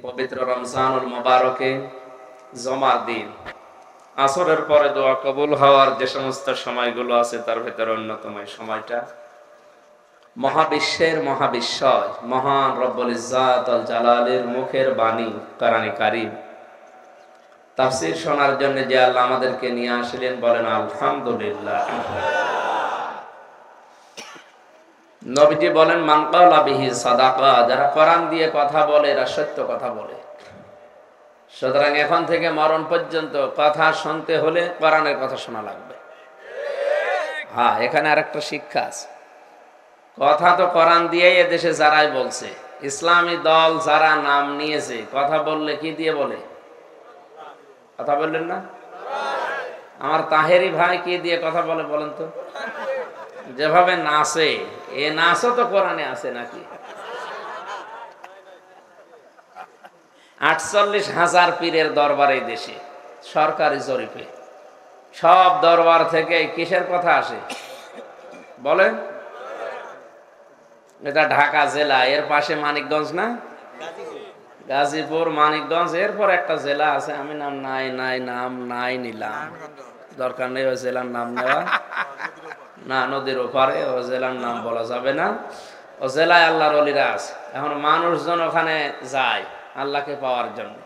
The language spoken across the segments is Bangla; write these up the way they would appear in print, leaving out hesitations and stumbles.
পবিত্র রমজানুল মুবারকে জমার দিন আসরের পরে দোয়া কবুল হওয়ার যে সমস্ত সময়গুলো আছে তার ভেতরে অন্যতম এই সময়টা মহাবিশ্বের মহাবিশ্বয় মহান রব্বুল ইজ্জাত আল জালালের মুখের বাণী কোরআনে কারীম তাফসীর শোনার জন্য যে আল্লাহ আমাদেরকে নিয়ে আসলেন বলেন আলহামদুলিল্লাহ। নবীজি বলেন মান ক্বালা বিহি সাদাকা, যারা কোরআন দিয়ে কথা বলে এরা সত্য কথা বলে। সুতরাং এখন থেকে মরণ পর্যন্ত কথা শুনতে হলে কোরআনের কথা শোনা লাগবে। হ্যাঁ, এখানে আরেকটা শিক্ষা আছে। কথা তো কোরআন দিয়েই এদেশে যারাই বলছে, ইসলামী দল যারা নাম নিয়েছে কথা বললে কি দিয়ে বলে? কথা বললেন না? আমার তাহেরি ভাই কি দিয়ে কথা বলে বলেন তো? যেভাবে নাচে, এ নাচও তো কোরআনে আছে নাকি? 48,000 পীরের দরবার এই দেশে, সরকারি জরিপে সব দরবার থেকে কিসের কথা আসে বলেন? এটা ঢাকা জেলা, এর পাশে মানিকগঞ্জ না, গাজীপুর, মানিকগঞ্জ, এরপর একটা জেলা আছে, আমি নাম নাই নিলাম, দরকার নেই ওই জেলার নাম নেওয়া, না নদীর ওপারে, ও জেলার নাম বলা যাবে না। ও জেলায় আল্লাহর ওলিরা আছে। এখন মানুষজন ওখানে যায় আল্লাহকে পাওয়ার জন্য।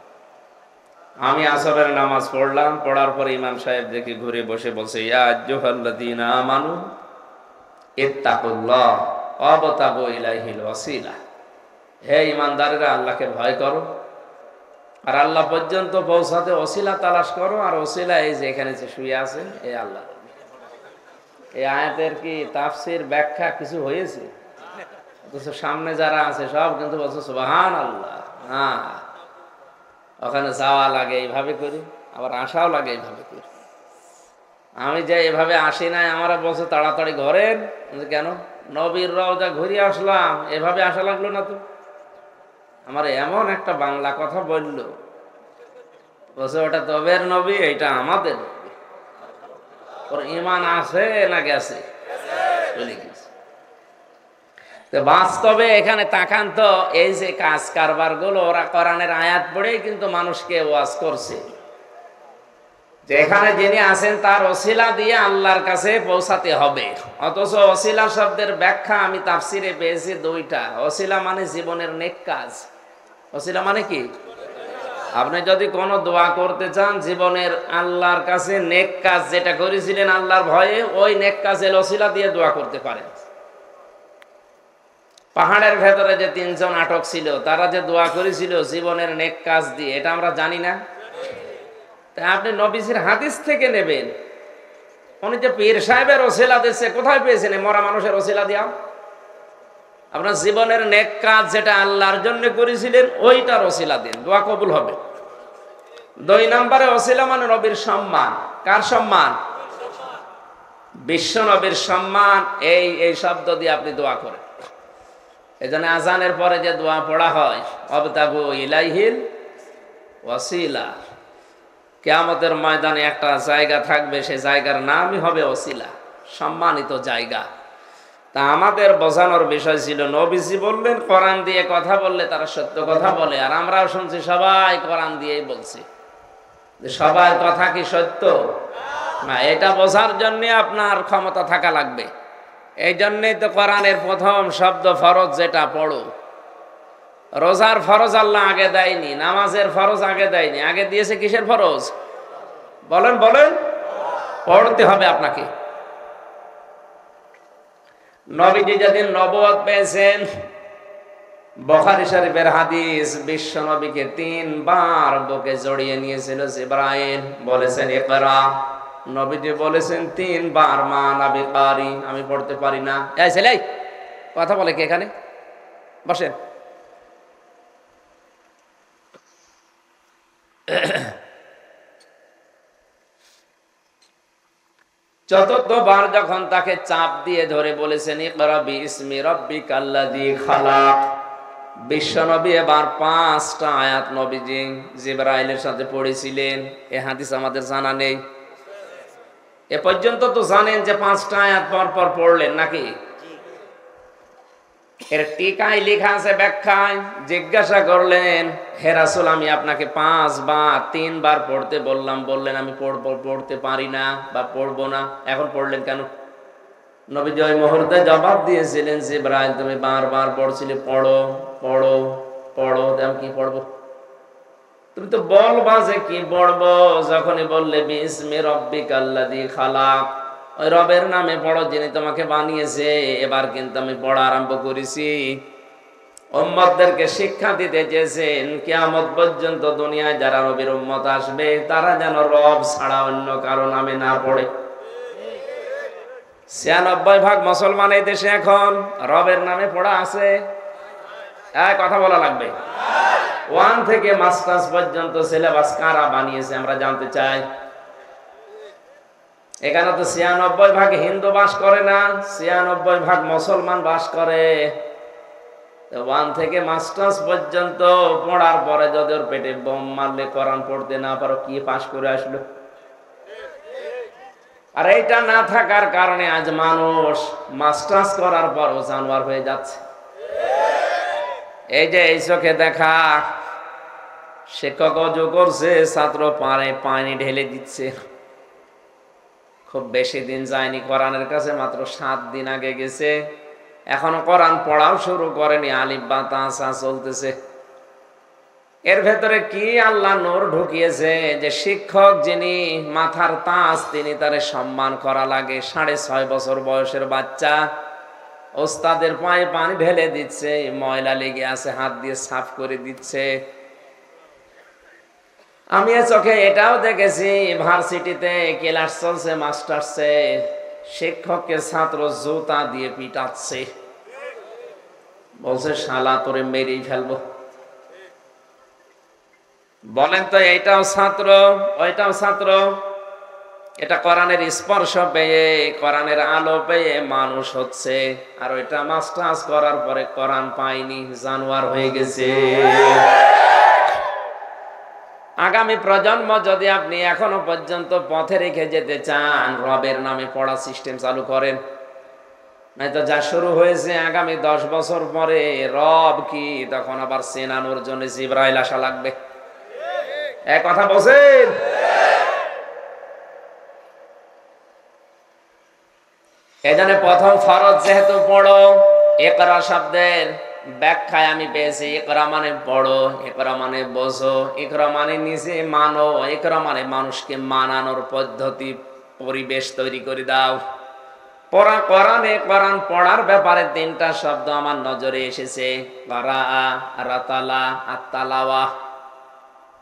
আমি আসরের নামাজ পড়লাম, পড়ার পরে ইমাম সাহেব দেখি ঘুরে বসে বলছে ইয়া আইয়ুহাল্লাযীনা আমানু ইত্তাকুল্লাহ ওয়াবতাগু ইলাইহিল ওয়াসিলা, হে ঈমানদারেরা আল্লাহকে ভয় করো আর আল্লাহ পর্যন্ত পৌঁছাতে ওসিলা তালাশ করো। আর ওসিলা এই যে এখানে যে শুয়ে আছে এই আল্লাহ। এই আয়াতের কি তাফসীর ব্যাখ্যা কিছু হয়েছে? অথচ সামনে যারা আছে সব কিন্তু বলছে সুবহানাল্লাহ। না, ওখানে যাওয়া লাগে এইভাবে করি, আবার আসাও লাগে এইভাবে করি। আমি যে এভাবে আসি নাই, আমারা বলছে তাড়াতাড়ি ঘরের, কেন নবীর রওজা ঘুরিয়ে আসলাম, এভাবে আসা লাগলো না তো? আমার এমন একটা বাংলা কথা বলল, বলছে ওটা তবের নবী, এটা আমাদের নবী। ওর ঈমান আছে না গেছে? চলে গেছে। বাস্তবে এখানে তাকান তো, এই যে কাজ কারবার গুলো ওরা কোরআনের আয়াত পড়েই কিন্তু মানুষকে ওয়াজ করছে যে এখানে যিনি আছেন তার ওসিলা দিয়ে আল্লাহর কাছে পৌঁছাতে হবে। অথচ ওসিলা শব্দের ব্যাখ্যা আমি তাফসিরে পেয়েছি দুইটা। ওসিলা মানে জীবনের নেক কাজ। ওসিলা মানে কি? আপনি যদি কোনো দোয়া করতে চান জীবনের আল্লাহর কাছে নেক কাজ যেটা করেছিলেন আল্লাহর ভয়ে, ওই নেক কাজের ওসিলা দিয়ে দোয়া করতে পারেন। পাহাড়ের ভেতরে যে 3 জন আটক ছিল, তারা যে দোয়া করেছিল জীবনের নেক কাজ দিয়ে, এটা আমরা জানি না? তাই আপনি নবীজির হাদিস থেকে নেবেন। উনি যে পীর সাহেবের ওসিলা দিচ্ছে, কোথায় পেয়েছেন মরা মানুষের ওসিলা দিয়া? আপনার জীবনের নেক কাজ যেটা আল্লাহর জন্য করেছিলেন ওইটার ওসিলা দিন, দোয়া কবুল হবে। 2 নম্বরে ওসিলা মানে নবীর সম্মান। কার সম্মান? বিশ্ব নবীর সম্মান। এই শব্দ দিয়ে আপনি দোয়া করেন। এজন্য আজানের পরে যে দোয়া পড়া হয় ওয়াবতাগু ইলাইহিল ওয়াসিলা, কিয়ামতের ময়দানে একটা জায়গা থাকবে, সেই জায়গার নামই হবে ওসিলা, সম্মানিত জায়গা। তা আমাদের বোঝানোর বিষয় ছিল, নবীজি বললেন কোরআন দিয়ে কথা বললে তারা সত্য কথা বলে, আর আমরাও শুনছি সবাই কোরআন দিয়েই বলছে। সবার কথা কি সত্য না? এটা বোঝার জন্য আপনার ক্ষমতা থাকা লাগবে। এই জন্যই তো কোরআনের প্রথম শব্দ ফরজ, যেটা পড়ো। রোজার ফরজ আল্লাহ আগে দেয়নি, নামাজের ফরজ আগে দেয়নি, আগে দিয়েছে কিসের ফরজ? বলেন বলেন। পড়তে হবে আপনাকে। নবীজি যেদিন নবুয়ত পেয়েছেন, বুখারী শরীফের হাদিস, বিশ্ব নবীকে 3 বার বুকে জড়িয়ে নিয়েছিল জিবরাইল, বলেছেন ইকরা। নবীজি বলেছেন 3 বার মা নবী কারি, আমি পড়তে পারি না। এই ছেলে কথা বলে কি এখানে? বসেন। চতুর্থবার যখন তাকে চাপ দিয়ে ধরে বলেছেন ইকরা বিইসমি রাব্বিকাল্লাযী খালাক, বিশ্বনবী এবার 5টা আয়াত নবীজি জিবরাইলের সাথে পড়েছিলেন। এ হাদিস আমাদের জানা নেই। এ পর্যন্ত তো জানেন যে 5টা আয়াত পর পর পড়লেন নাকি? এর টিকায় লেখা আছে, ব্যাখ্যায় জিজ্ঞাসা করলেন, হে রাসূল আমি আপনাকে 5 বা 3 বার পড়তে বললাম, বললেন আমি পড়তে পারি না বা পড়বো না, এখন পড়লেন কেন? নবীজি ওই মুহূর্তে জবাব দিয়েছিলেন, জিবরাইল তুমি বারবার পড়ছিলে পড়ো পড়ো পড়ো, আমি কি পড়বো? তুমি তো বলবা যে কি পড়বো। যখনই বললে বিসমি রাব্বিকাল্লাযী খালাক, ওই রবের নামে পড়ো যিনি তোমাকে বানিয়েছে, এবার কিন্তু আমি পড়া আরম্ভ করেছি। উম্মতদেরকে শিক্ষা দিতে চেয়েছেন কিয়ামত পর্যন্ত দুনিয়ায় যারা নবীর উম্মত আসবে তারা যেন রব ছাড়া অন্য কারো নামে না পড়ে। ৯৬% মুসলমান এই দেশে এখন রবের নামে পড়া আছে? কথা বলা লাগবে। 1 থেকে মাস্টার্স পর্যন্ত সিলেবাস কারা বানিয়েছে আমরা জানতে চাই। এখানে তো ৯৬% হিন্দু বাস করে না, ৯৬% মুসলমান বাস করে। 1 থেকে মাস্টার্স পর্যন্ত পড়ার পরে যদি ওর পেটে বোম মারলে কোরআন পড়তে না পারো, কি পাশ করে আসলো? আর এইটা না থাকার কারণে আজ মানুষ মাস্টার্স করার পরও জানোয়ার হয়ে যাচ্ছে। এই যে এই চোখে দেখা, শিক্ষক অজু করছে, ছাত্র পানি ঢেলে দিচ্ছে। খুব বেশি দিন যায়নি কোরআনের কাছে, মাত্র 7 দিন আগে গেছে, এখনো কোরআন পড়াও শুরু করেনি, আলিফ বা তা সা চলতেছে। এর ভেতরে কি আল্লাহ নূর ঢুকিয়েছে যে শিক্ষক যিনি মাথার তাজ, তিনি তারে সম্মান করা লাগে। 6.5 বছর বয়সের বাচ্চা ওস্তাদের পায়ে পানি ঢেলে দিচ্ছে, ময়লা লেগে আছে, হাত দিয়ে সাফ করে দিচ্ছে। আমি চোখে এটাও দেখেছি, ভার্সিটিতে ক্লাস চলছে, মাস্টার্সে শিক্ষককে ছাত্র জুতা দিয়ে পিটাচ্ছে, বলছে শালা তোরে মেরেই ফেলবো। বলেন তো এইটাও ছাত্র ওইটাও ছাত্র? এটা কোরআনের স্পর্শ পেয়ে, কোরআনের আলো পেয়ে মানুষ হচ্ছে, আর ওইটা মাস্টার্স করার পরে কোরআন পায়নি, জানোয়ার হয়ে গেছে। আগামী প্রজন্ম যদি আপনি এখনো পর্যন্ত পথে রেখে যেতে চান, রবের নামে পড়া সিস্টেম চালু করেন, নয়তো যা শুরু হয়েছে আগামী 10 বছর পরে রব কি তখন আবার চেনানোর জন্য জিবরাইল আসা লাগবে। এক কথা বলছেন। এজন্য প্রথম ফরজ যেহেতু পড়ো, ইকরা শব্দের ব্যাখ্যায় আমি পেয়েছি ইকরা মানে পড়ো, ইকরা মানে বোঝো, ইকরা মানে নিজে মানো, ইকরা মানে মানুষকে মানানোর পদ্ধতি, পরিবেশ তৈরি করে দাও। কোরআন পড়ার ব্যাপারে 3টা শব্দ আমার নজরে এসেছে, কারা, রাতালা, আত-তালাওয়া।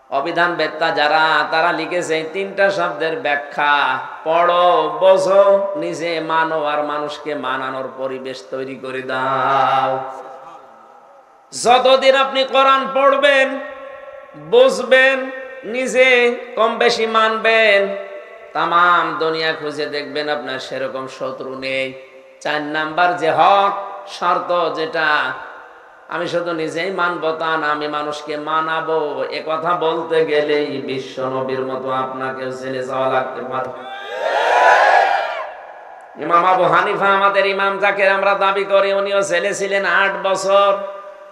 অবিধান বেত্তা যারা, তারা লিখেছে 3টা শব্দের ব্যাখ্যা, পড়ো, বোঝো, নিজে মানো, আর মানুষকে মানানোর পরিবেশ তৈরি করে দাও। যতদিন আপনি কোরআন পড়বেন, বুঝবেন, নিজে কম বেশি মানবেন, তাম দুনিয়া খুঁজে দেখবেন আপনার সেরকম শত্রু নেই। 4 নাম্বার যে হক শর্ত, যেটা আমি শুধু নিজেই মানবো তা না, আমি মানুষকে মানাবো, এ কথা বলতে গেলেই বিশ্ব নবীর মতো আপনাকে ছেলে যাওয়া লাগতে পারে। ইমাম আবু হানিফা, আমাদের ইমাম যাকে আমরা দাবি করি, উনিও ছেলে ছিলেন 8 বছর,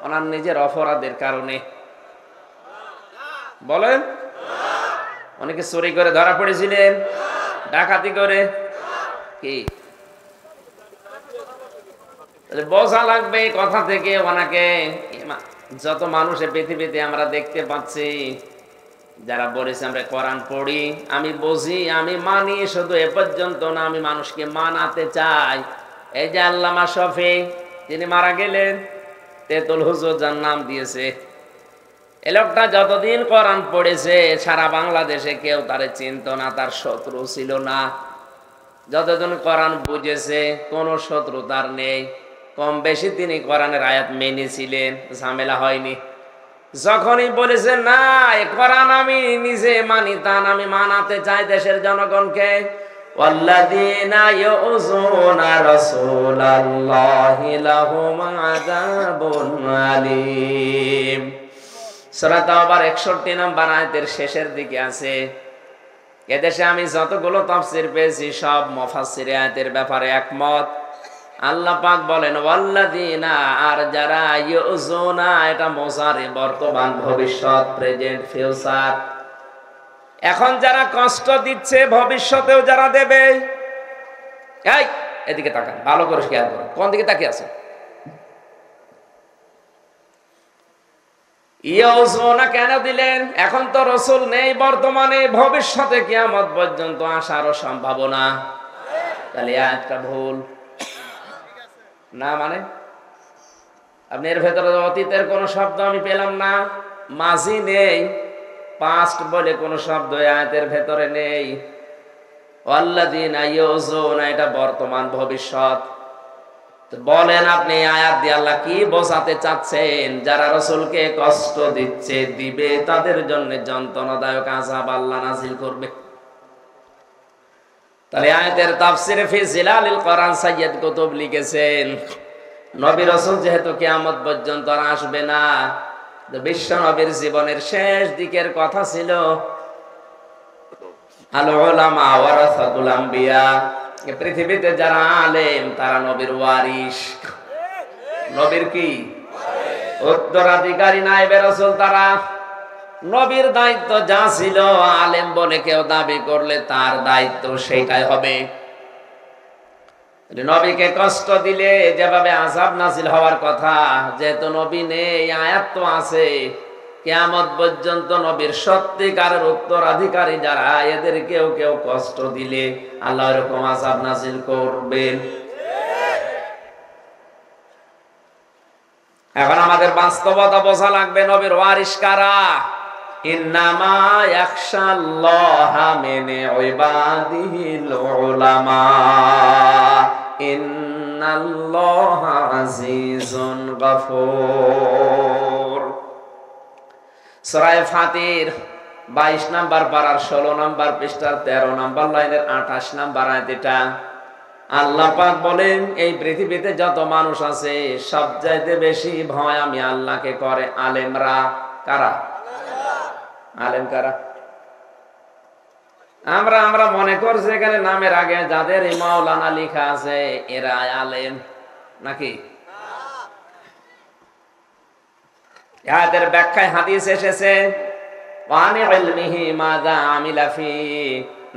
ওনার নিজের অপরাধের কারণে। বলেন, অনেকে চুরি করে ধরা পড়েছিলেন, ডাকাতি করে, কি বোঝা লাগবে এই কথা থেকে। ওনাকে যত মানুষের পৃথিবীতে আমরা দেখতে পাচ্ছি যারা বলেছে আমরা কোরআন পড়ি, আমি বুঝি, আমি মানি, শুধু এ পর্যন্ত না, আমি মানুষকে মানাতে চাই। এই যে আল্লামা শফি, তিনি মারা গেলেন, তেতুল হুজুর যার নাম দিয়েছে, এ লোকটা যতদিন কোরআন পড়েছে সারা বাংলাদেশে কেউ তারে চিনত না, তার শত্রু ছিল না। যতদিন কোরআন বুঝেছে কোনো শত্রু তার নেই, কম বেশি তিনি কোরআনের আয়াত মেনেছিলেন, ঝামেলা হয়নি। যখনই বলেছে না এ কোরআন আমি নিজে মানি, তা আমি মানাতে চাই দেশের জনগণকে, ওয়াল্লাযীনা ইউযুনা রাসূলাল্লাহি লাহুম আযাবুন আলীম। সূরা তাওবার 61 নম্বর আয়াতের শেষের দিকে আছে। এদেশে আমি যতগুলো তাফসীর পেয়েছি সব মুফাসসির আয়াতের ব্যাপারে একমত। আল্লাহ পাক বলেন ওয়াল্লাযিনা, আর যারা ইউযুনা, এটা মুযারি বর্তমান ভবিষ্যৎ প্রেজেন্ট ফিউচার, এখন যারা কষ্ট দিচ্ছে ভবিষ্যতেও যারা দেবে। এই এদিকে তাকান, ভালো করে খেয়াল করুন কোন দিকে তাকিয়ে আছেন। ইউযুনা কেন দিলেন? এখন তো রাসূল নেই বর্তমানে, ভবিষ্যতে কিয়ামত পর্যন্ত আসারও সম্ভাবনা। তাহলে আয়াতটা ভুল না, মানে আপনি এর ভেতরে অতীতের কোন শব্দ আমি পেলাম না, মাঝি নেই, পাস্ট বলে কোন শব্দ আয়াতের ভেতরে নেই। ওয়াল্লাযিনা ইউযুনা, এটা বর্তমান ভবিষ্যৎ। বলেন আপনি আয়াত দিয়ে আল্লাহ কি বোঝাতে চাচ্ছেন? যারা রাসূলকে কষ্ট দিচ্ছে, দিবে, তাদের জন্য যন্ত্রণাদায়ক আযাব আল্লাহ নাযিল করবে। তাহলে আয়াতের তাফসিরে ফি জিলালিল কোরআন সাইয়্যিদ কুতুব লিখেছেন, নবী রাসূল যেহেতু কিয়ামত পর্যন্ত আর আসবে না, বিশ্ব নবীর জীবনের শেষ দিকের কথা ছিল আল উলামা ওয়ারাসাতুল আম্বিয়া, পৃথিবীতে যারা আলেম তারা নবীর ওয়ারিস। নবীর কি উত্তরাধিকারী, নায়েবে রাসূল তারা। নবীর দায়িত্ব যা ছিল, আলেম বলে কেউ দাবি করলে তার দায়িত্ব সেটাই হবে। নবীকে কষ্ট দিলে যেভাবে আযাব নাযিল হওয়ার কথা, যেহেতু নবী নেই, আয়াত তো আছে, কিয়ামত পর্যন্ত নবীর সত্যিকারের উত্তরাধিকারী যারা, এদের কেউ কেউ কষ্ট দিলে আল্লাহ এরকম আযাব নাযিল করবেন। এখন আমাদের বাস্তবতা বোঝা লাগবে, নবীর ওয়ারিস কারা? ইন্নামা ইয়াখশাল্লাহা মিন ইবাদিহিল উলামা, ইন্নাল্লাহা আজিজুন গফুর। সূরা ফাতির 22 নাম্বার পারার 16 নাম্বার পৃষ্ঠার 13 নাম্বার লাইনের 28 নাম্বার আয়াত। এটা আল্লাহ পাক বলেন, এই পৃথিবীতে যত মানুষ আছে সবচাইতে বেশি ভয় আমি আল্লাহকে করে আলেমরা। কারা আলেম? কারা? আমরা মনে করছি এখানে নামের আগে যাদের মাওলানা লেখা আছে এরা আলেম নাকি? আয়াতের ব্যাখ্যায় হাদিস এসেছে, ওয়ানি ইলমিহি মাযা আমিলা ফি,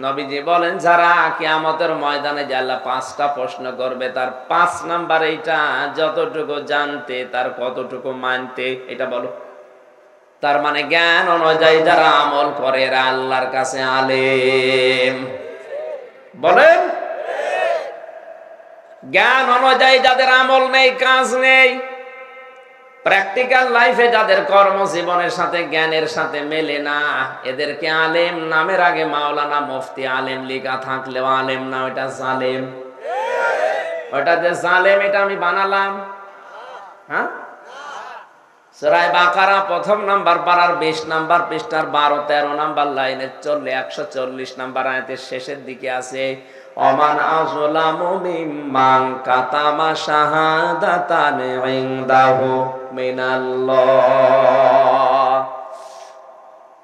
নবীজি বলেন যারা কিয়ামতের ময়দানে যে আল্লাহ 5টা প্রশ্ন করবে, তার 5 নাম্বার এইটা, যতটুকু জানতে তার কতটুকু মানতে, এটা বলো। তার মানে জ্ঞান অনুযায়ী যারা আমল করে এরা আল্লাহর কাছে আলেম। বলেন, জ্ঞান অনুযায়ী যাদের আমল নেই, কাজ নেই, প্র্যাকটিক্যাল লাইফে যাদের কর্মজীবনের সাথে জ্ঞানের সাথে মেলে না, এদেরকে আলেম, নামের আগে মাওলানা মুফতি আলেম লেখা থাকলেও আলেম না, ওটা জালেম। ওটা যে জালেম এটা আমি বানালাম। হ্যাঁ, সূরা বাকারা 1 নাম্বার পারার 20 নাম্বার পৃষ্ঠার 12-13 নাম্বার লাইনে 140 নাম্বার আয়াতের শেষের দিকে আছে, ওমান আযলামু মিম্মান কাতামা শাহাদাতান ইনদাহু মিনাল্লাহ।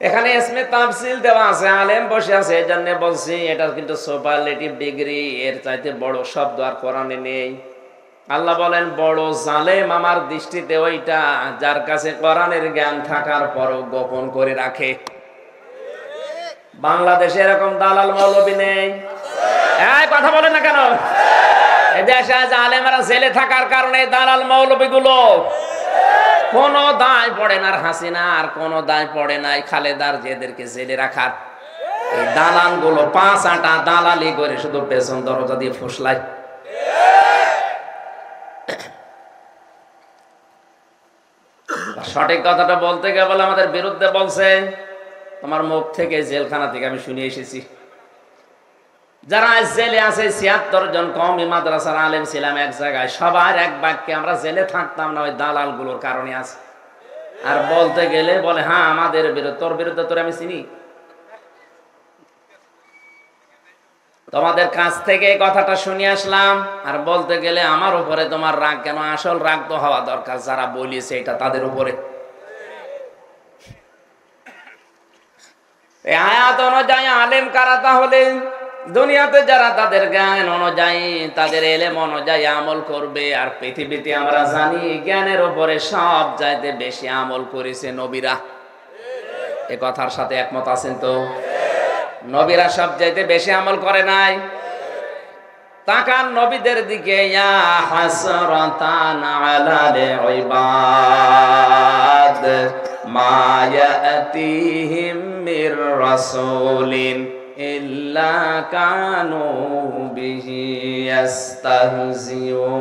এখানে ইসমে তাফসিল দেওয়া আছে, আলেম বসে আছে, এজন্য বলছি এটা কিন্তু সুপারলেটিভ ডিগ্রি, এর চাইতে বড় শব্দ আর কোরআনে নেই। আল্লাহ বলেন বড় জালেম আমার দৃষ্টিতে ওইটা যার কাছে কোরআনের জ্ঞান থাকার পরও গোপন করে রাখে। বাংলাদেশে এরকম দালাল মৌলবী নেই? এই কথা বলেন না কেন? এই দেশে জালেমেরা জেলে থাকার কারণে দালাল মৌলবী গুলো কোনো দায় পড়ে না, আর হাসিনা আর কোনো দায় পড়ে নাই খালেদার যেদেরকে জেলে রাখার। এই দালাল গুলো 5 আটা দালালি করে শুধু পেছন দরজা দিয়ে ফুসলায়। সঠিক কথাটা বলতে গিয়ে বলে আমাদের বিরুদ্ধে বলছে, তোমার মুখ থেকে, জেলখানা থেকে আমি শুনে এসেছি। যারা জেলে আছে 76 জন কওমি মাদ্রাসার আলেম ছিলাম এক জায়গায়, সবার এক বাক্যে আমরা জেলে থাকতাম না ওই দালাল গুলোর কারণে আছে। আর বলতে গেলে বলে হ্যাঁ আমাদের বিরুদ্ধে, তোর বিরুদ্ধে তোর আমি চিনি। তোমাদের কাছ থেকে এই কথাটা শুনে আসলাম, আর বলতে গেলে আমার উপরে তোমার রাগ কেন? আসল রাগ তো হওয়া দরকার যারা বলিছে এটা তাদের উপরে। এই আয়াত অনুযায়ী আলেম কারা তাহলে? দুনিয়াতে যারা তাদের জ্ঞান অনুযায়ী তাদের এলেম অনুযায়ী আমল করবে, আর পৃথিবীতে আমরা জানি জ্ঞানের উপরে সব চাইতে বেশি আমল করেছে নবীরা। এ কথার সাথে একমত আছেন তো? নবীরা সব চাইতে বেশি আমল করে নাই? তাকান নবীদের দিকে, ইয়া হাসরাতান আলাল ইবাদ মা ইয়াতিহিম মির রাসূলিন ইল্লা কানু বিহি ইস্তাহজিউন।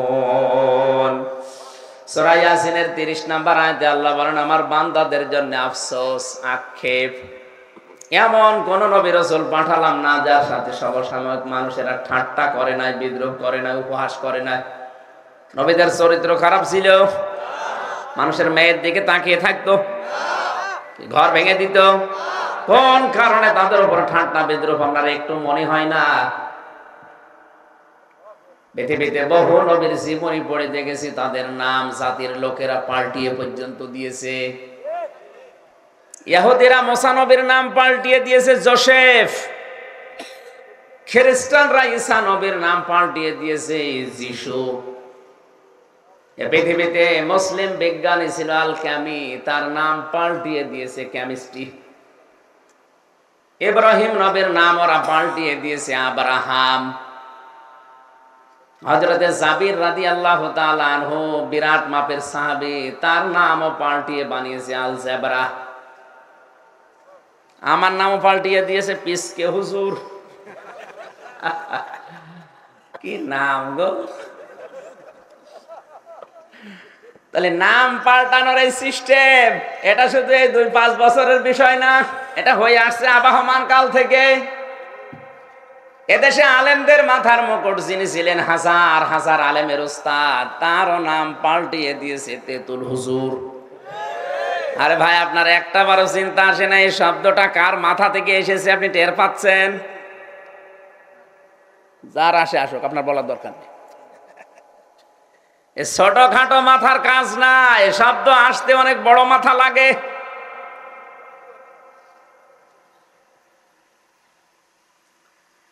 সূরা ইয়াসিনের 30 নম্বর আয়াতে আল্লাহ বলেন, আমার বান্দাদের জন্য আফসোস, আক্ষেপ, এমন কোন নবী রাসূল পাঠালাম না যার সাথে সমসাময়িক মানুষেরা ঠাট্টা করে নাই, বিদ্রোহ করে নাই, উপহাস করে নাই। নবীদের চরিত্র খারাপ ছিল? মানুষের মেয়ের দিকে তাকিয়ে থাকতো? ঘর ভেঙে দিত? কোন কারণে তাদের উপর ঠাট্টা বিদ্রোহ আপনার একটু মনে হয় না? পৃথিবীতে বহু নবীর জীবনী পড়ে দেখেছি, তাদের নাম জাতির লোকেরা পাল্টিয়ে পর্যন্ত দিয়েছে। ইহুদিরা মুসা নবীর নাম পাল্টিয়ে দিয়েছে জোসেফ, খ্রিস্টানরা ঈসা নবীর নাম পাল্টিয়ে দিয়েছে যিশু। পৃথিবীতে মুসলিম বিজ্ঞানী ছিল আল ক্যামি, তার নাম পাল্টিয়ে দিয়েছে কেমিস্ট্রি। ইব্রাহিম নবীর নাম ওরা পাল্টিয়ে দিয়েছে আব্রাহাম। হযরতে জাবির রাদিয়াল্লাহু তাআলা আনহু, বিরাট মাপের সাহাবী, তার নামও পাল্টিয়ে বানিয়েছে আল জাবরা। আমার নামও পাল্টিয়ে দিয়েছে পিসকে হুজুর। কি নাম গো! তাহলে নাম পাল্টানোর এই সিস্টেম, এটা শুধু এই 2-5 বছরের বিষয় না, এটা হয়ে আসছে আবহমান কাল থেকে। এদেশে আলেমদের মাথার মুকুট যিনি ছিলেন হাজার হাজার আলেমের উস্তাদ, তারও নাম পাল্টিয়ে দিয়েছে তেতুল হুজুর। আরে ভাই, আপনার একটা বারো চিন্তা আসে না এই শব্দটা কার মাথা থেকে এসেছে? আপনি টের পাচ্ছেন? যার আসে আসুক, আপনার বলার দরকার নেই। এ ছোটখাটো মাথার কাজ না, এ শব্দ আসতে অনেক বড় মাথা লাগে।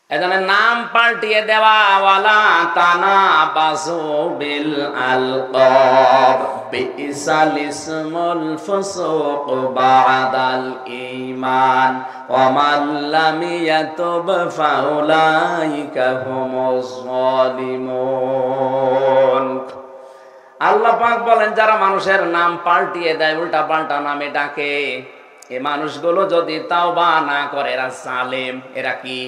এজন্য নাম পাল্টিয়ে দেওয়া, ওয়ালা তানাবাযু বিল আলকাব বিইসাল ইসমুল ফুসুক বা'দাল ঈমান ওয়া মান লাম ইয়াতুব ফাউলাইকা হুমুজ যালিমুন। আল্লাহ পাক বলেন, যারা মানুষের নাম পাল্টিয়ে দেয়, উল্টা পাল্টা নামে ডাকে, এই মানুষগুলো যদি তাওবা না করে এরা জালেম। এরা কি?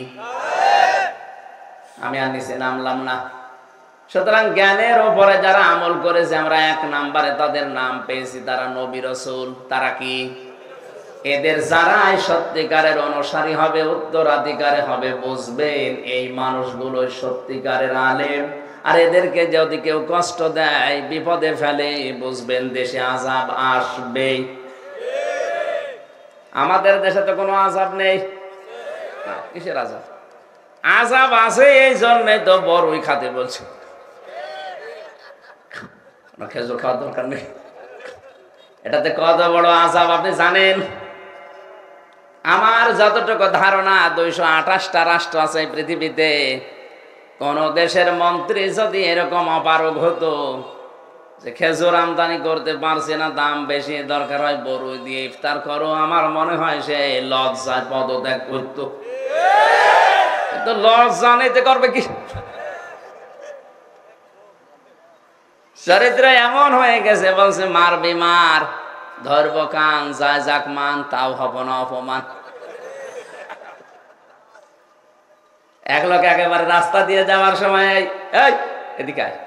আমি আর নিচে নামলাম না। সুতরাং জ্ঞানের উপরে যারা আমল করেছে, আমরা 1 নম্বরে তাদের নাম পেয়েছি, তারা নবী রাসূল। তারা কি? এদের যারাই সত্যিকারের অনুসারী হবে, উত্তরাধিকারী হবে, বুঝবেন এই মানুষগুলো সত্যিকারের আলেম। আর এদেরকে যদি কেউ কষ্ট দেয়, বিপদে ফেলে, বুঝবেন দেশে আযাব আসবে। আমাদের দেশে তো কোনো আযাব নেই। কিসের আযাব? আযাব আছে এই জন্যে তো বড়ই খাতে বলছে। খেজুর খাওয়ার দরকার নেই। এটাতে কত বড় আযাব আপনি জানেন? আমার যতটুকু ধারণা, 228টা রাষ্ট্র আছে এই পৃথিবীতে। কোন দেশের মন্ত্রী যদি এরকম অপারগ হতো যে খেজুর আমদানি করতে পারছে না, দাম বেশি, দরকার হয় বড়ই দিয়ে ইফতার করো, আমার মনে হয় সে লজ্জায় পদত্যাগ করতো। তো লজ্জা নিতে করবে কি? চরিত্র এমন হয়ে গেছে, বলছে মারবি মার, ধরব কান, যায় যাক মান, তাও হব না অপমান। এক লোক একেবারে রাস্তা দিয়ে যাওয়ার সময়, এই এদিকে আয়,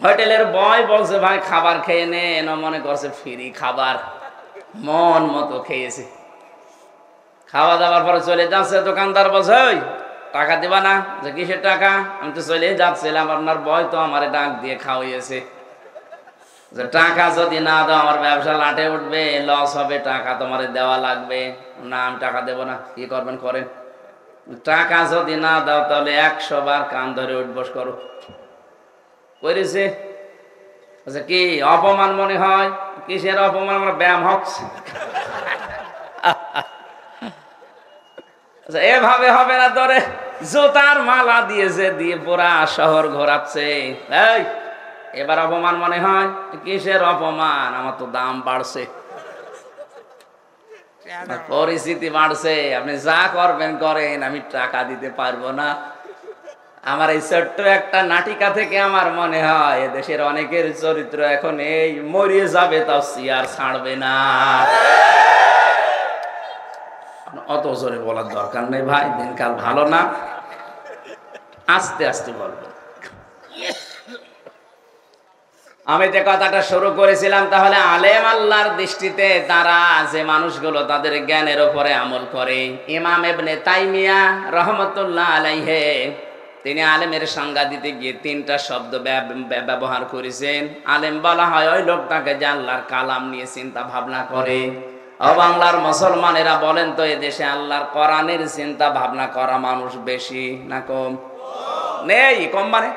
হোটেলের বয় বলছে ভাই খাবার খেয়ে নেন, মনে করছে ফ্রি খাবার, মন মতো খেয়েছে। খাওয়া দাওয়ার পরে চলে যাচ্ছে, দোকানদার বলছে ওই টাকা দিবা না? যে কিসের টাকা? আমি তো চলে যাচ্ছিলাম, আপনার বয় তো আমারে ডাক দিয়ে খাওয়াইয়েছে, যে টাকা যদি না দাও আমার ব্যবসা লাটে উঠবে, লস হবে, টাকা তোমারে দেওয়া লাগবে। না, আমি টাকা দেবো না। কি করবেন করেন, টাকা যদি না দাও তাহলে 100 বার কান ধরে উঠবস করো। করেছে। আচ্ছা, কি অপমান মনে হয়? কিসের অপমান? আমরা ব্যায়াম হচ্ছে। আচ্ছা, এভাবে হবে না তোরে। জুতার মালা দিয়েছে, দিয়ে পুরা শহর ঘোরাচ্ছে। এই এবার অপমান মনে হয়? কিসের অপমান? আমার তো দাম বাড়ছে, পরিস্থিতি বাড়ছে, আপনি যা করবেন করেন, আমি টাকা দিতে পারবো না। আমার এই ছোট্ট একটা নাটিকা থেকে আমার মনে হয় এদেশের অনেকের চরিত্র এখন এই মরিয়ে যাবে, তাও চেয়ার ছাড়বে না। অত জোরে বলার দরকার নেই ভাই, দিনকাল ভালো না, আস্তে আস্তে বলবো। আমি যে কথাটা শুরু করেছিলাম, তাহলে আলেম আল্লাহর দৃষ্টিতে তারা যে মানুষগুলো তাদের জ্ঞানের উপরে আমল করে। ইমাম ইবনে তাইমিয়া রহমতুল্লাহ আলাইহি তিনি আলেমের সংজ্ঞা দিতে গিয়ে 3টা শব্দ ব্যবহার করেছেন। আলেম বলা হয় ওই লোকটাকে যে আল্লাহর কালাম নিয়ে চিন্তা ভাবনা করে। ও বাংলার মুসলমানেরা বলেন তো, এদেশে আল্লাহর কোরআনের চিন্তা ভাবনা করা মানুষ বেশি না কম? নেই, কম মানে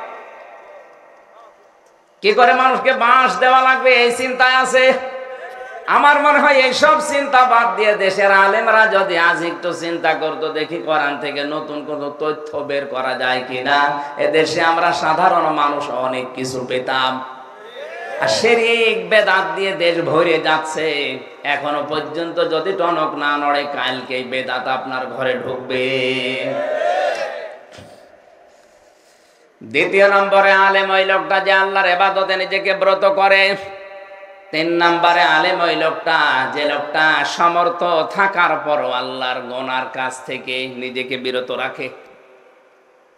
কি করে মানুষকে বাঁশ দেওয়া লাগবে এই চিন্তায় আছে। আমার মনে হয় এইসব চিন্তা বাদ দিয়ে দেশের আলেমরা যদি আজ একটু চিন্তা করতো, দেখি কোরআন থেকে নতুন কোন তথ্য বের করা যায় কিনা, এদেশে আমরা সাধারণ মানুষ অনেক কিছু পেতাম। আর শিরক বেদাত দিয়ে দেশ ভরে যাচ্ছে। এখনো পর্যন্ত যদি টনক না নড়ে, কালকে বেদাত আপনার ঘরে ঢুকবে। দ্বিতীয় নম্বরে আলেম ওই লোকটা যে আল্লাহর ইবাদতে নিজেকে ব্রত করে। 3 নম্বরে আলেম ওই লোকটা যে লোকটা সমর্থ থাকার পরও আল্লাহর গুনার কাছ থেকে নিজেকে বিরত রাখে।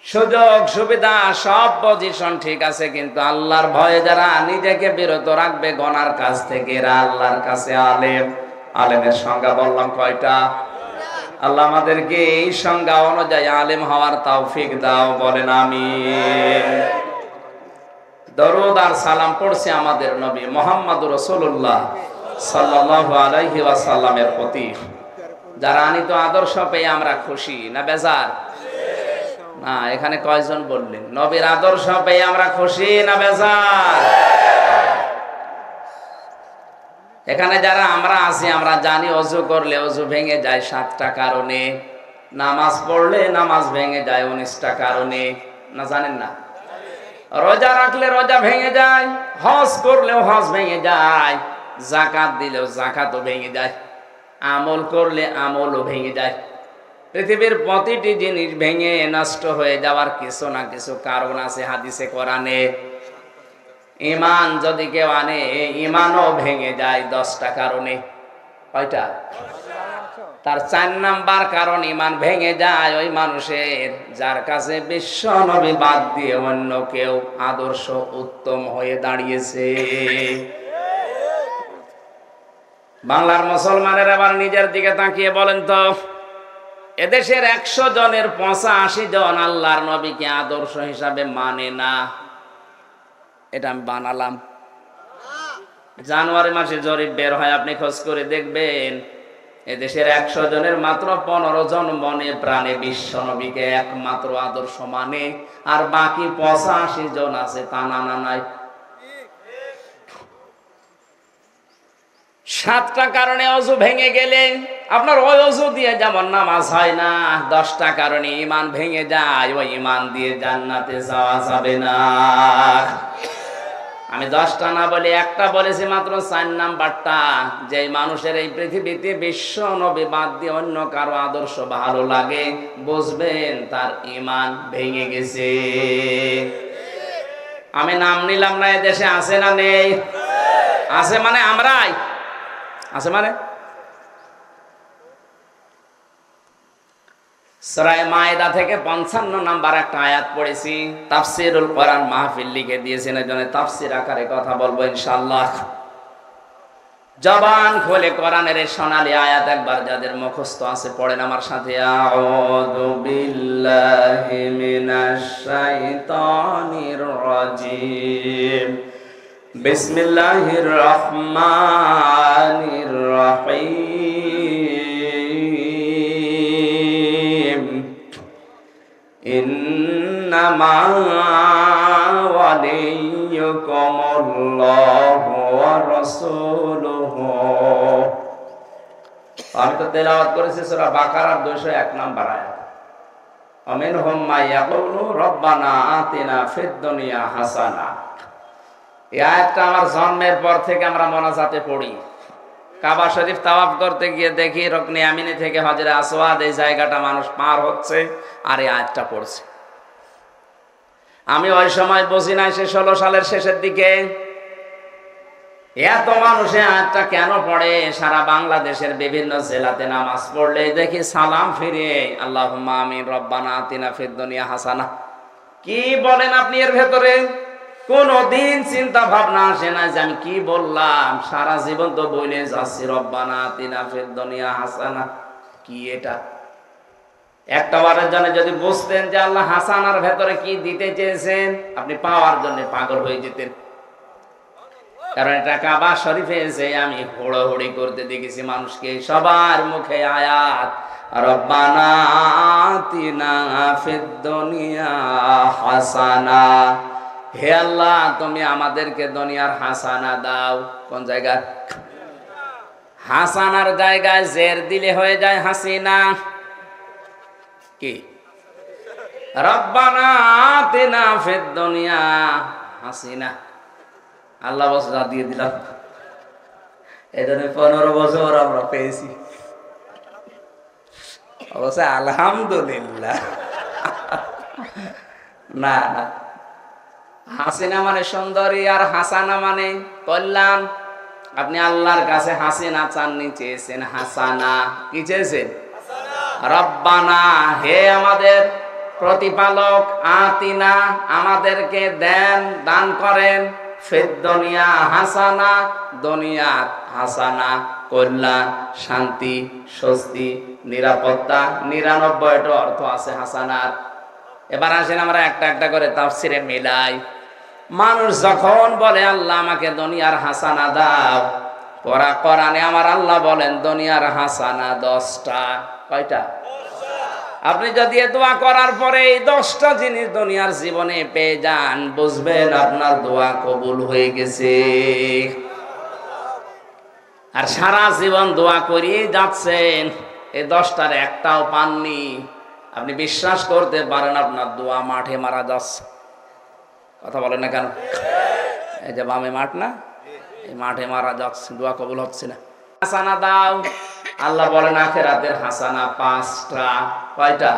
সুযোগ সুবিধা সব পজিশন ঠিক আছে, কিন্তু আল্লাহর ভয়ে যারা নিজেকে বিরত রাখবে গুনার কাছ থেকে, এরা আল্লাহর কাছে আলেম। আলেমের সংজ্ঞা বললাম কয়টা? আল্লাহ আমাদেরকে এই সংজ্ঞা অনুযায়ী আলেম হওয়ার তৌফিক দাও, বলেন আমিন। দরুদ আর সালাম পড়ছে আমাদের নবী মুহাম্মদুর রাসূলুল্লাহ সাল্লাল্লাহু আলাইহি ওয়াসাল্লামের প্রতি। যারা আনিত আদর্শ পেয়ে আমরা খুশি না বেজার? না, এখানে কয়জন বললেন নবীর আদর্শ পেয়ে আমরা খুশি না বেজার? এখানে যারা আমরা আছি, আমরা জানি অজু করলে অজু ভেঙে যায় 7টা কারণে, নামাজ পড়লে নামাজ ভেঙে যায় 19টা কারণে, না জানেন না? রোজা রাখলে রোজা ভেঙে যায়, হজ করলেও হজ ভেঙে যায়, যাকাত দিলেও যাকাতও ভেঙে যায়, আমল করলে আমলও ভেঙে যায়। পৃথিবীর প্রতিটি জিনিস ভেঙে নষ্ট হয়ে যাওয়ার কিছু না কিছু কারণ আছে হাদিসে কোরআনে। ঈমান যদি কেউ আনে, ঈমানও ভেঙে যায় 10টা কারণে। কয়টা? তার 4 নাম্বার কারণ ঈমান ভেঙে যায় ওই মানুষের যার কাছে বিশ্ব নবী বাদ দিয়ে অন্য কেউ আদর্শ উত্তম হয়ে দাঁড়িয়েছে। বাংলার মুসলমানের আবার নিজের দিকে তাকিয়ে বলেন তো, এদেশের 100 জনের 85 জন আল্লাহর নবীকে আদর্শ হিসাবে মানে না। এটা আমি বানালাম। জানুয়ারি মাসে জরিপ বের হয়, আপনি খোঁজ করে দেখবেন। এদেশের 100 জনের মাত্র 15 জন মনে প্রাণে বিশ্ব নবীকে একমাত্র আদর্শ মানে, আর বাকি 85 জন আছে তা না নাই। 7টা কারণে অজু ভেঙে গেলে আপনার ওই অজু দিয়ে যেমন নামাজ হয় না, 10টা কারণে ঈমান ভেঙে যায়, ওই ঈমান দিয়ে জান্নাতে যাওয়া যাবে না। আমি 10টা না বলে একটা বলেছি মাত্র, 4 নাম্বারটা, যে মানুষের এই পৃথিবীতে বিশ্ব নবী বাদ দিয়ে অন্য কারো আদর্শ ভালো লাগে, বুঝবেন তার ঈমান ভেঙে গেছে। আমি নাম নিলাম না, এদেশে আছে না নেই? আছে মানে আমরাই আছে মানে। সূরা মায়েদা থেকে 55 নাম্বার একটা আয়াত পড়েছি। তাফসীরুল কোরআন মাহফিল লিখে দিয়েছেন, এজন্য তাফসীর আকারে কথা বলবো ইনশাআল্লাহ। জবান খুলে কোরআনের এই সোনালী আয়াত একবার যাদের মুখস্থ আছে পড়েন আমার সাথে। আউযু বিল্লাহি মিনাশ শাইতানির রাজিম। বিসমিল্লাহির রহমানির রহিম। ইন্নামা ওয়ালিয়্যুকুমুল্লাহু ওয়া রাসূলুহু। আমি তো তেলাওয়াত করেছি সূরা বাকারার 201 নম্বর আয়াত। আমিনহুম মান ইয়াকুলু রব্বানা আতিনা ফিদ দুনিয়া হাসানা। এই আয়াতটা আমার জন্মের পর থেকে আমরা মোনাজাতে পড়ি। কাবা শরীফ তাওয়াফ করতে গিয়ে দেখি রুকনে ইয়ামিনী থেকে হজরে আসওয়াদ এই জায়গাটা মানুষ পার হচ্ছে আর এই আয়াতটা পড়ছে। আমি ওই সময় বুঝি নাই, সে 16 সালের শেষের দিকে এত মানুষে আয়াতটা কেন পড়ে। সারা বাংলাদেশের বিভিন্ন জেলাতে নামাজ পড়লে দেখি সালাম ফিরিয়ে আল্লাহুম্মা আমিন রব্বানা আতিনা ফিদ দুনিয়া হাসানা। কি বলেন আপনি এর ভেতরে? কোনদিন চিন্তা ভাবনা আসে না যে আমি কি বললাম। সারা জীবন তো বলে যাচ্ছি রব্বানা আতিনা ফিদ দুনিয়া হাসানা। কি এটা? একটা বারের জন্য যদি বুঝতেন যে আল্লাহ হাসানার ভেতরে কি দিতে চেয়েছেন, আপনি পাওয়ার জন্য পাগল হয়ে যেতেন। কারণ এটা কাবা শরীফে এসে আমি হুড়োহুড়ি করতে দেখেছি মানুষকে, সবার মুখে আয়াত রব্বানা আতিনা ফিদ দুনিয়া হাসানা। হে আল্লাহ, তুমি আমাদেরকে দুনিয়ার হাসানা দাও। কোন জায়গায়? হাসানার জায়গায় জের দিলে হয়ে যায় হাসিনা। কি? রব্বানা আতিনা ফিদ দুনিয়া হাসিনা। আল্লাহ বছর দিয়ে দিলাম, এই জন্য 15 বছর আমরা পেয়েছি। অবশ্য আলহামদুলিল্লাহ। না না, হাসিনা মানে সুন্দরী আর হাসানা মানে কল্যাণ। আপনি আল্লাহর কাছে হাসিনা চাননি, চেয়েছেন হাসানা। কি চেয়েছেন? রব্বানা, হে আমাদের প্রতিপালক, আতিনা, আমাদেরকে দেন, দান করেন, ফিদ দুনিয়া হাসানা, দুনিয়ার হাসানা, কল্যাণ, শান্তি, স্বস্তি, নিরাপত্তা। 99টা অর্থ আছে হাসানার। এবার আসেন আমরা একটা একটা করে তাফসিরে মিলাই। মানুষ যখন বলে আল্লাহ আমাকে দুনিয়ার হাসানা দাও, কোরআনে আমার আল্লাহ বলেন দুনিয়ার হাসানা 10টা। কয়টা? আপনি যদি দোয়া করার পরে এই 10টা জিনিস দুনিয়ার জীবনে পেয়ে যান, বুঝবেন আপনার দোয়া কবুল হয়ে গেছে। আর সারা জীবন দোয়া করিয়ে যাচ্ছেন, এই 10টার একটাও পাননি, আপনি বিশ্বাস করতে পারেন আপনার দোয়া মাঠে মারা যাচ্ছে। কথা বলেন না কেন? এই যে বামে মাঠ না, এই মাঠে মারা যাচ্ছে, দোয়া কবুল হচ্ছে না। হাসানা দাও, আল্লাহ বলেন আখিরাতের হাসানা 5টা। কয়টা?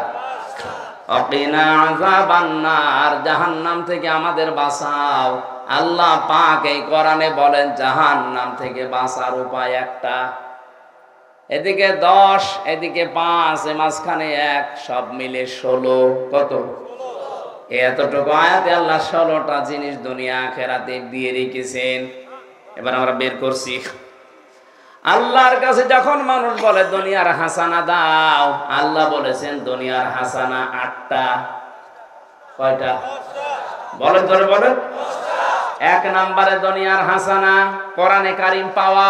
অকিনা আযাবান নার, জাহান্নাম থেকে আমাদের বাঁচাও। আল্লাহ পাক এই কোরআনে বলেন জাহান্নাম থেকে বাঁচার উপায় একটা। এদিকে 10, এদিকে 5, এ মাঝখানে 1, সব মিলে 16। কত? এতটুকু আয়াতে আল্লাহ 16টা জিনিস দুনিয়া আখিরাতে দিয়ে রেখেছেন। এবার আমরা বের করছি। আল্লাহর কাছে যখন মানুষ বলে দুনিয়ার হাসানা দাও, আল্লাহ বলেছেন দুনিয়ার হাসানা 8টা। কয়টা? বলেন ধরে বলেন। 1 নম্বরে দুনিয়ার হাসানা কোরআনে কারিম পাওয়া।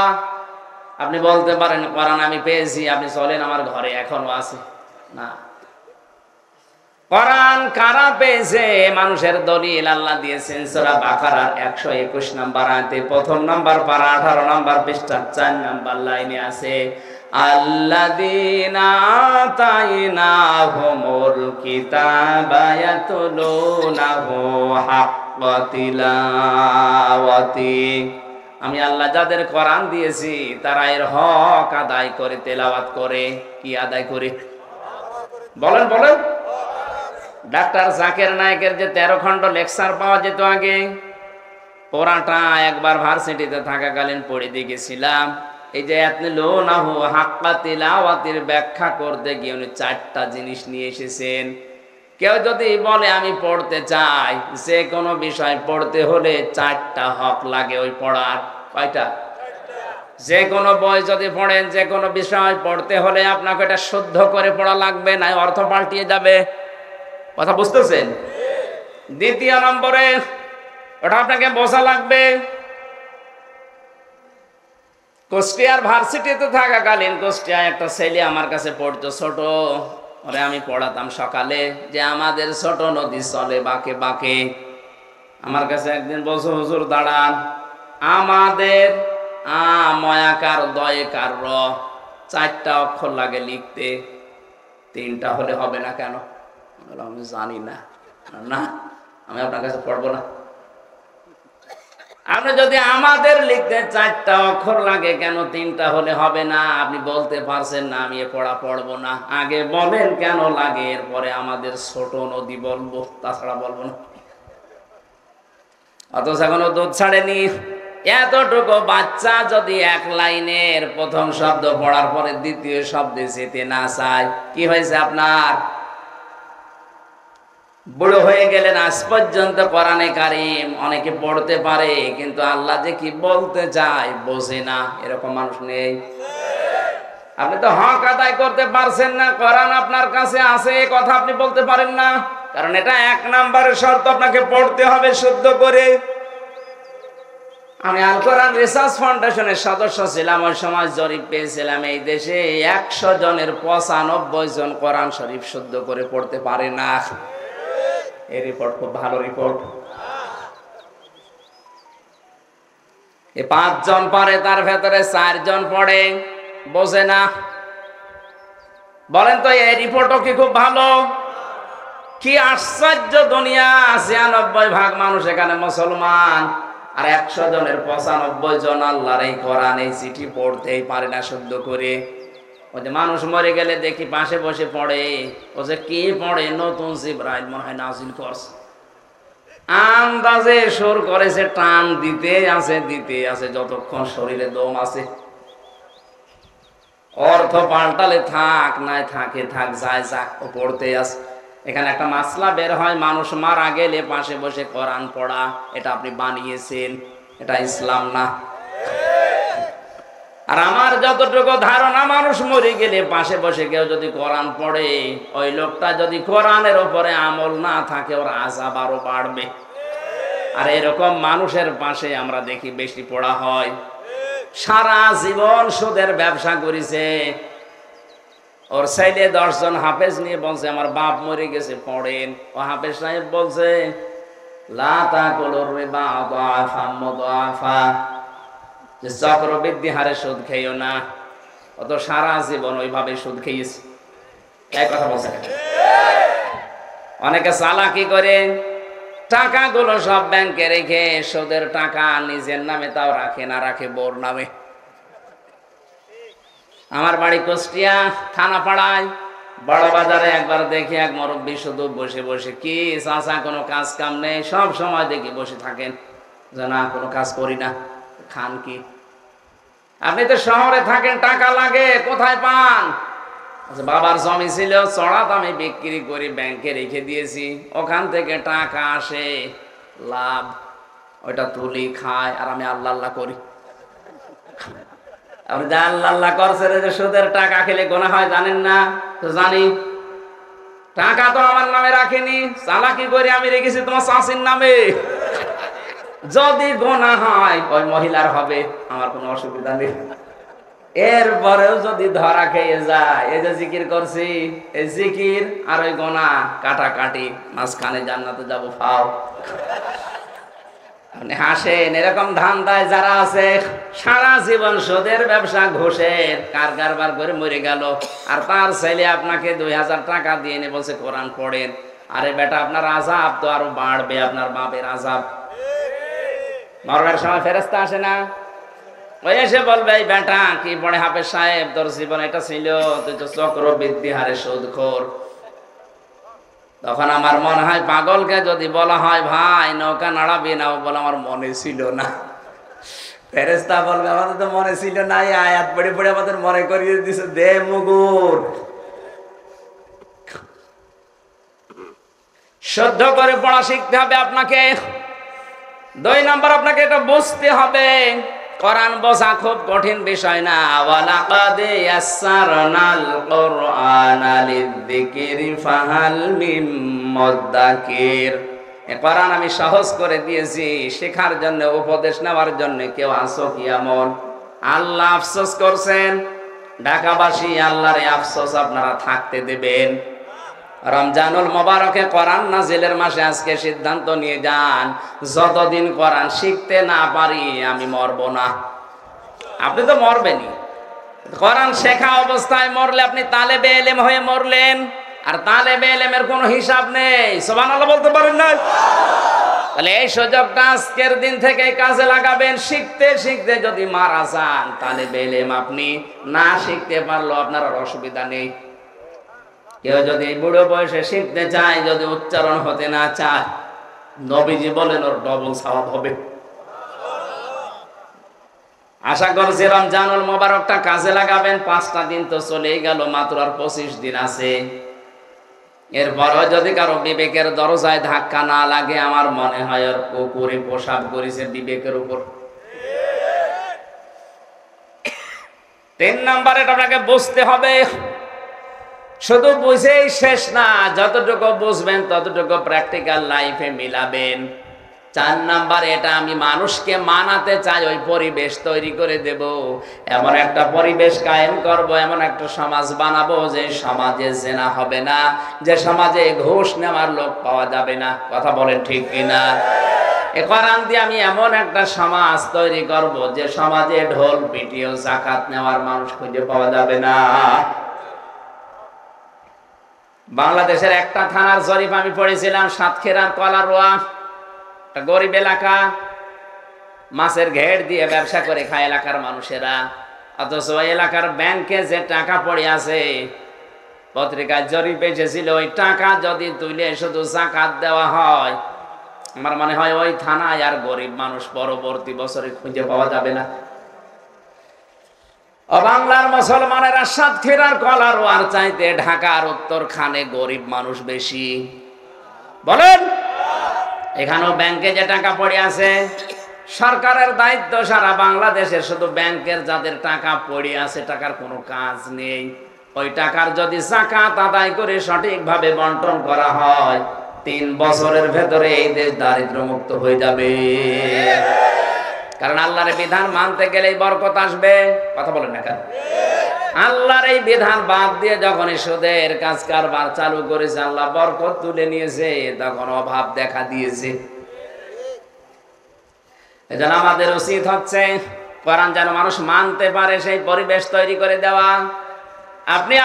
আপনি বলতে পারেন কোরআন আমি পেয়েছি, আপনি চলেন আমার ঘরে এখনো আছে। না, কোরআন কারা পেয়েছে? মানুষের দলিল আল্লাহ দিয়েছেন সূরা বাকারার 121 নম্বর আয়াতে, 1 নম্বর পারা 18 নম্বর পৃষ্ঠা 4 নম্বর লাইনে আছে আল্লাযীনা আতাইনাহুমুল কিতাবা ইয়াতলুনাহু হাক্কা তিলাওয়াতি। আমি আল্লাহ যাদের কোরআন দিয়েছি তারা এর হক আদায় করে, তেলাওয়াত করে। কি আদায় করে? বলেন বলেন। ডাক্তার জাকির নায়েকের যে 13 খণ্ড লেকচার পাওয়া যেত আগে, পড়াটা একবার ভার্সিটিতে থাকাকালীন পড়ে দিয়ে গেছিলাম। এই যে ইয়াতলুনাহু হাক্কা তিলাওয়াতির ব্যাখ্যা করতে গিয়ে উনি 4টা জিনিস নিয়ে এসেছেন। কেউ যদি বলে আমি পড়তে চাই, যে কোনো বিষয় পড়তে হলে 4টা হক লাগে ওই পড়ার। কয়টা? যে কোনো বই যদি পড়েন, যে কোনো বিষয় পড়তে হলে আপনাকে এটা শুদ্ধ করে পড়া লাগবে, না অর্থ পাল্টিয়ে যাবে। কথা বুঝতেছেন? দ্বিতীয় নম্বরে ওটা আপনাকে বোঝা লাগবে। কুষ্টিয়ার ভার্সিটিতে থাকাকালীন কুষ্টিয়ায় একটা ছেলে আমার কাছে পড়তো, ছোট, ওরে আমি পড়াতাম সকালে, যে আমাদের ছোট নদী চলে বাঁকে বাঁকে। আমার কাছে একদিন বলছে হুজুর দাঁড়ান, আমাদের ময়াকার দয়েকার র 4টা অক্ষর লাগে লিখতে, 3টা হলে হবে না কেন? আমি জানি না। না, আমি আপনার কাছে পড়বো না। আপনি যদি আমাদের লিখতে 4টা অক্ষর লাগে, কেন 3টা হলে হবে না? আপনি বলতে পারছেন না আমি এ পড়া পড়বো না, আগে বলেন কেন লাগে, এরপরে আমাদের ছোট নদী বলবো, তাছাড়া বলবো না। অথচ এখনো দুধ ছাড়েনি। এতটুকু বাচ্চা যদি এক লাইনের প্রথম শব্দ পড়ার পরে দ্বিতীয় শব্দে যেতে না চায়, কি হয়েছে আপনার? বুড়ো হয়ে গেলেন, আজ পর্যন্ত কোরআনে কারীম অনেকে পড়তে পারে, কিন্তু আল্লাহ যে কি বলতে চায় বোঝে না, এরকম মানুষ নেই। আপনি তো হক আদায় করতে পারছেন না, কোরআন আপনার কাছে আছে এই কথা আপনি বলতে পারেন না, কারণ এটা 1 নম্বরের শর্ত, আপনাকে পড়তে হবে শুদ্ধ করে। আমি আল কোরআন রিসার্চ ফাউন্ডেশনের সদস্য ছিলাম, ওই সময় জরিপ পেয়েছিলাম এই দেশে 100 জনের 95 জন কোরআন শরীফ শুদ্ধ করে পড়তে পারে না। এই রিপোর্ট খুব ভালো রিপোর্ট। 5 জন পড়ে, তার ভেতরে 4 জন পড়ে, বোঝে না। বলেন তো এই রিপোর্টও কি খুব ভালো? কি আশ্চর্য দুনিয়া, 96% মানুষ এখানে মুসলমান, আর 100 জনের 95 জন আল্লাহর এই কোরআন এই চিঠি পড়তেই পারে না শুদ্ধ করে। ওই যে মানুষ মরে গেলে দেখি পাশে বসে পড়ে, ও যে কি পড়ে, নতুন জিবরাইল মনে হয় নাজিল করছে, আন্দাজে সুর করেছে, টান দিতে আছে যতক্ষণ শরীরে দম আছে। অর্থ পাল্টালে থাক, নাই থাকে থাক, যায় যাক, ও পড়তে আছে। এখানে একটা মাসলা বের হয়, মানুষ মারা গেলে পাশে বসে কোরআন পড়া, এটা আপনি বানিয়েছেন, এটা ইসলাম না। আর আমার যতটুকু ধারণা, মানুষ মরে গেলে পাশে বসে কেউ যদি কোরআন পড়ে, ওই লোকটা যদি কোরআনের উপরে আমল না থাকে, ওর আযাব আরো বাড়বে। আর এরকম মানুষের পাশে আমরা দেখি বেশি পড়া হয়। সারা জীবন সুদের ব্যবসা করেছে, ওর সাইডে 10 জন হাফেজ নিয়ে বলছে আমার বাপ মরে গেছে পড়েন। ও হাফেজ সাহেব বলছে লা তাকুলুর রিবা আদাফা মুদাফা, যে চক্রবৃদ্ধি হারে সুদ খেয়েও না। ও তো সারা জীবন ওইভাবে সুদ খেয়েছে। এক কথা বলছে। অনেকে চালাকি করে টাকাগুলো সব ব্যাংকে রেখে সুদের টাকা নিজের নামে তাও রাখে না, রাখে বোর নামে। আমার বাড়ি কুষ্টিয়া থানাপাড়ায়, বড় বাজারে একবার দেখি এক মুরব্বী শুধু বসে বসে, কি চাচা কোনো কাজ কাম নেই, সব সময় দেখি বসে থাকেন, যে না কোনো কাজ করি না। খান কি? আপনি তো শহরে থাকেন, টাকা লাগে, কোথায় পান? আচ্ছা, বাবার জমি ছিল, চড়া দামে বিক্রি করে ব্যাংকে রেখে দিয়েছি, ওখান থেকে টাকা আসে, লাভ, ওইটা তুলি খায়, আর আমি আল্লাহ আল্লাহ করি। আপনি যা আল্লাহ আল্লাহ করছেন, যে সুদের টাকা খেলে গোনা হয় জানেন না? তো জানি, টাকা তো আমার নামে রাখেনি, চালাকি করে আমি রেখেছি তোমার চাষির নামে। যদি গোনা হয় ওই মহিলার হবে, আমার কোনো অসুবিধা নেই। এরপরেও যদি ধরা খেয়ে যায়, এই যে জিকির করছি, এই জিকির আর ওই গোনা কাটাকাটি, মাঝখানে জান্নাতে যাবো ফাও। আপনি হাসেন, এরকম ধান্দায় যারা আছে, সারা জীবন সুদের ব্যবসা, ঘুষের কারবার করে মরে গেল, আর তার ছেলে আপনাকে 2000 টাকা দিয়ে এনে বলছে কোরআন পড়েন। আরে বেটা, আপনার আযাব তো আরো বাড়বে, আপনার বাপের আযাব। মরবার সময় ফেরেশতা আসে না, ওই এসে বলবে এই বেটা কি পড়ে হাফেজ সাহেব, তোর জীবন এটা ছিল, তুই তো চক্রবৃদ্ধি হারে সুদখোর। তখন আমার মনে হয় পাগলকে যদি বলা হয় ভাই নৌকা নাড়াবি না, ও বলে আমার মনে ছিল না। ফেরেশতা বলবে আমাদের তো মনে ছিল না, এই আয়াত পড়ে পড়ে আমাদের মনে করিয়ে দিছে, দে মুগুর। শুদ্ধ করে পড়া শিখতে হবে আপনাকে। 2 নম্বর, আপনাকে এটা বুঝতে হবে, কোরআন বোঝা খুব কঠিন বিষয় না। ওয়ালাকাদ ইয়াসসারনাল কুরআনা লিযিকরি ফাহাল মিন মুদ্দাকির। এই কোরআন আমি সহজ করে দিয়েছি শেখার জন্য, উপদেশ নেওয়ার জন্য। কেউ আসো কি এমন? আল্লাহ আফসোস করছেন, ঢাকাবাসী আল্লাহর এই আফসোস আপনারা থাকতে দেবেন। রমজানুল মোবারকে কোরআন নাজিলের মাসে আজকে সিদ্ধান্ত নিয়ে যান, যতদিন কোরআন শিখতে না পারি আমি মরব না। আপনি তো মরবেনই, কোরআন শেখা অবস্থায় মরলে আপনি তালেবে ইলম হয়ে মরলেন। আর তালেবে ইলমের কোনো হিসাব নেই। সুবহানাল্লাহ বলতে পারেন না? তাহলে এই সুযোগটা আজকের দিন থেকে কাজে লাগাবেন। শিখতে শিখতে যদি মারা যান, তালেবে ইলম আপনি না শিখতে পারলেও আপনার আর অসুবিধা নেই। কেউ যদি বুড়ো বয়সে শিখতে চায়, যদি উচ্চারণ হতে না চায়, নবীজি বলেন ওর ডবল সওয়াব হবে। আশা করছি রমজানুল মোবারকটা কাজে লাগাবেন। 5টা দিন তো চলেই গেল, মাত্র আর 25 দিন আছে। এরপরও যদি কারো বিবেকের দরজায় ধাক্কা না লাগে, আমার মনে হয় ওর কুকুরে পোশাক করেছে বিবেকের উপর। 3 নম্বরে আপনাকে বুঝতে হবে, শুধু বুঝেই শেষ না, যতটুকু বুঝবেন ততটুকু প্র্যাকটিক্যাল লাইফে মিলাবেন। 4 নাম্বার, এটা আমি মানুষকে মানাতে চাই, ওই পরিবেশ তৈরি করে দেব। এমন একটা পরিবেশ কায়েম করব, এমন একটা সমাজ বানাবো যে সমাজে জেনা হবে না, যে সমাজে ঘুষ নেওয়ার লোক পাওয়া যাবে না। কথা বলেন ঠিক কিনা? এ কোরআন দিয়ে আমি এমন একটা সমাজ তৈরি করব যে সমাজে ঢোল পিটিয়ে যাকাত নেওয়ার মানুষ খুঁজে পাওয়া যাবে না। বাংলাদেশের একটা থানার জরিপ আমি পড়েছিলাম, সাতক্ষীরার কলারোয়া, একটা গরিব এলাকা, মাছের ঘের দিয়ে ব্যবসা করে খায় এলাকার মানুষেরা। অথচ ওই এলাকার ব্যাংকে যে টাকা পড়ে আছে, পত্রিকায় জরিপ এসেছিল, ওই টাকা যদি তুলে শুধু যাকাত দেওয়া হয়, আমার মনে হয় ওই থানায় আর গরিব মানুষ পরবর্তী বছরে খুঁজে পাওয়া যাবে না। ও বাংলার মুসলমানেরা, সাতক্ষীরার কলারোয়ার চাইতে ঢাকার উত্তরখানে গরিব মানুষ বেশি। বলেন, এখানেও ব্যাংকে যে টাকা পড়ে আছে, সরকারের দায়িত্ব সারা বাংলাদেশে শুধু ব্যাংকের যাদের টাকা পড়ে আছে, টাকার কোনো কাজ নেই, ওই টাকার যদি যাকাত আদায় করে সঠিকভাবে বন্টন করা হয়, 3 বছরের ভেতরে এই দেশ দারিদ্র মুক্ত হয়ে যাবে। কারণ আল্লাহর বিধান মানতে গেলেই বরকত আসবে। কথা বলেন না কেন? আল্লাহর এই বিধান বাদ দিয়ে যখন সুদের কাজ কারবার চালু করেছে, আল্লাহ বরকত তুলে নিয়েছে, তখন অভাব দেখা দিয়েছে। এজন্য আমাদের উচিত হচ্ছে কোরআন যেন মানুষ মানতে পারে সেই পরিবেশ তৈরি করে দেওয়া।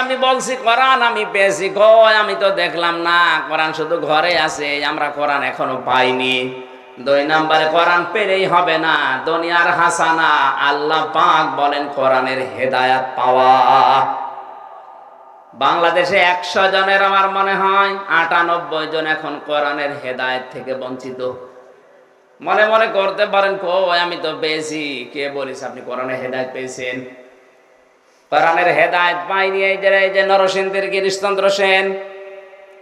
আমি বলছি কোরআন আমি পেয়েছি, কই আমি তো দেখলাম না, কোরআন শুধু ঘরে আছে, আমরা কোরআন এখনো পাইনি। 2 নম্বরে, কোরআন পেলেই হবে না, দুনিয়ার হাসানা, আল্লাহ পাক বলেন কোরআনের হেদায়াত পাওয়া। বাংলাদেশে 100 জনের আমার মনে হয় 98 জন এখন কোরআনের হেদায়েত থেকে বঞ্চিত। মনে মনে করতে পারেন, কই আমি তো পেয়েছি। কে বলিস আপনি কোরআনের হেদায়েত পেয়েছেন? কোরআনের হেদায়েত পাইনি এই যে নরসিংদীর গিরিশচন্দ্র সেন,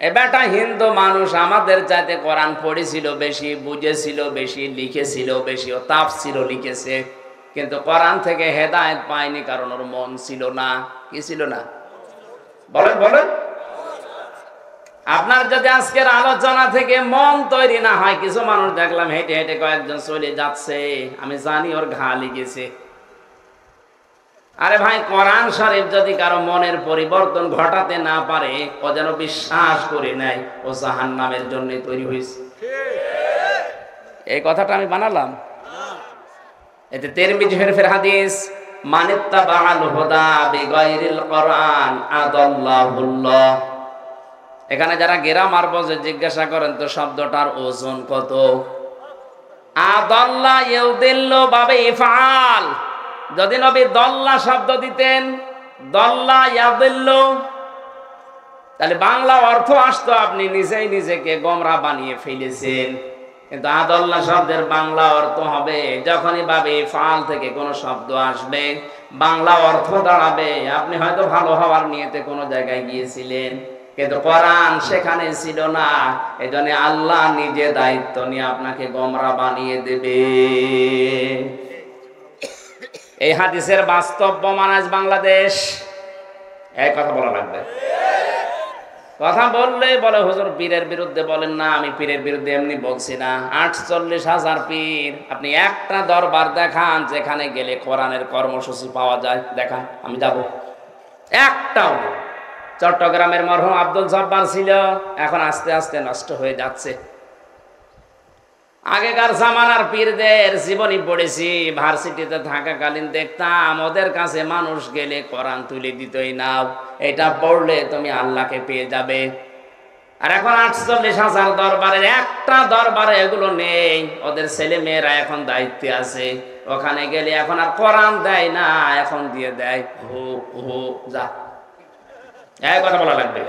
এ বেটা হিন্দু মানুষ, আমাদের চাইতে কোরআন পড়েছিল বেশি, বুঝেছিল বেশি, লিখেছিল বেশি, ও তাফসীরও লিখেছে, কিন্তু কোরআন থেকে হেদায়েত পায়নি, কারণ ওর মন ছিল না। কি ছিল না? বলেন বলেন। আপনার যদি আজকের আলোচনা থেকে মন তৈরি না হয়, কিছু মানুষ দেখলাম হেঁটে হেঁটে কয়েকজন চলে যাচ্ছে, আমি জানি ওর ঘা লেগেছে। আরে ভাই, কোরআন শরীফ যদি কারো মনের পরিবর্তন ঘটাতে না পারে, ও যেন বিশ্বাস করে নেয় ও জাহান্নামের জন্য তৈরি হয়েছে। এই কথাটা আমি বানালাম। এতে তিরমিজি শরীফের হাদিস, মানিত্তাবাআল হুদা বিগাইরিল কোরআন আদাল্লাহুল্লাহ। এখানে যারা গ্রামার বোঝে জিজ্ঞাসা করেন তো শব্দটার ওজন কত? আদাল্লা ইউদিল্লু বাবে ইফআল। যদি নবী দল্লা শব্দ দিতেন, দল্লা ইয়াদিল্লু, তাহলে বাংলা অর্থ আসতো আপনি নিজেই নিজেকে গোমরাহ বানিয়ে ফেলেছেন। কিন্তু আদাল্লা শব্দের বাংলা অর্থ হবে, যখনই বাবে ফাল থেকে কোনো শব্দ আসবে, বাংলা অর্থ দাঁড়াবে আপনি হয়তো ভালো হওয়ার নিয়তে কোনো জায়গায় গিয়েছিলেন, কিন্তু কোরআন সেখানে ছিল না। এজন্য আল্লাহ নিজে দায়িত্ব নিয়ে আপনাকে গোমরাহ বানিয়ে দেবে। এই হাদিসের বাস্তব প্রমাণ আজ বাংলাদেশ। এই কথা বলা লাগবে। কথা বললে বলে হুজুর পীরের বিরুদ্ধে বলেন না। আমি পীরের বিরুদ্ধে এমনি বলছি না। 48,000 পীর, আপনি একটা দরবার দেখান যেখানে গেলে কোরআনের কর্মসূচি পাওয়া যায়, দেখান, আমি যাব। একটাও। চট্টগ্রামের মরহুম আব্দুল জব্বার ছিল, এখন আস্তে আস্তে নষ্ট হয়ে যাচ্ছে। আগেকার জামানার পীরদের জীবনী পড়েছি, ভার্সিটিতে থাকাকালীন দেখতাম ওদের কাছে মানুষ গেলে কোরআন তুলে দিতই নাও, এটা পড়লে তুমি আল্লাহকে পেয়ে যাবে। আর এখন 48,000 দরবারের একটা দরবারে এগুলো নেই। ওদের ছেলে মেয়েরা এখন দায়িত্বে আছে, ওখানে গেলে এখন আর কোরআন দেয় না, এখন দিয়ে দেয় হো হো যা, এক কথা বলা লাগবে।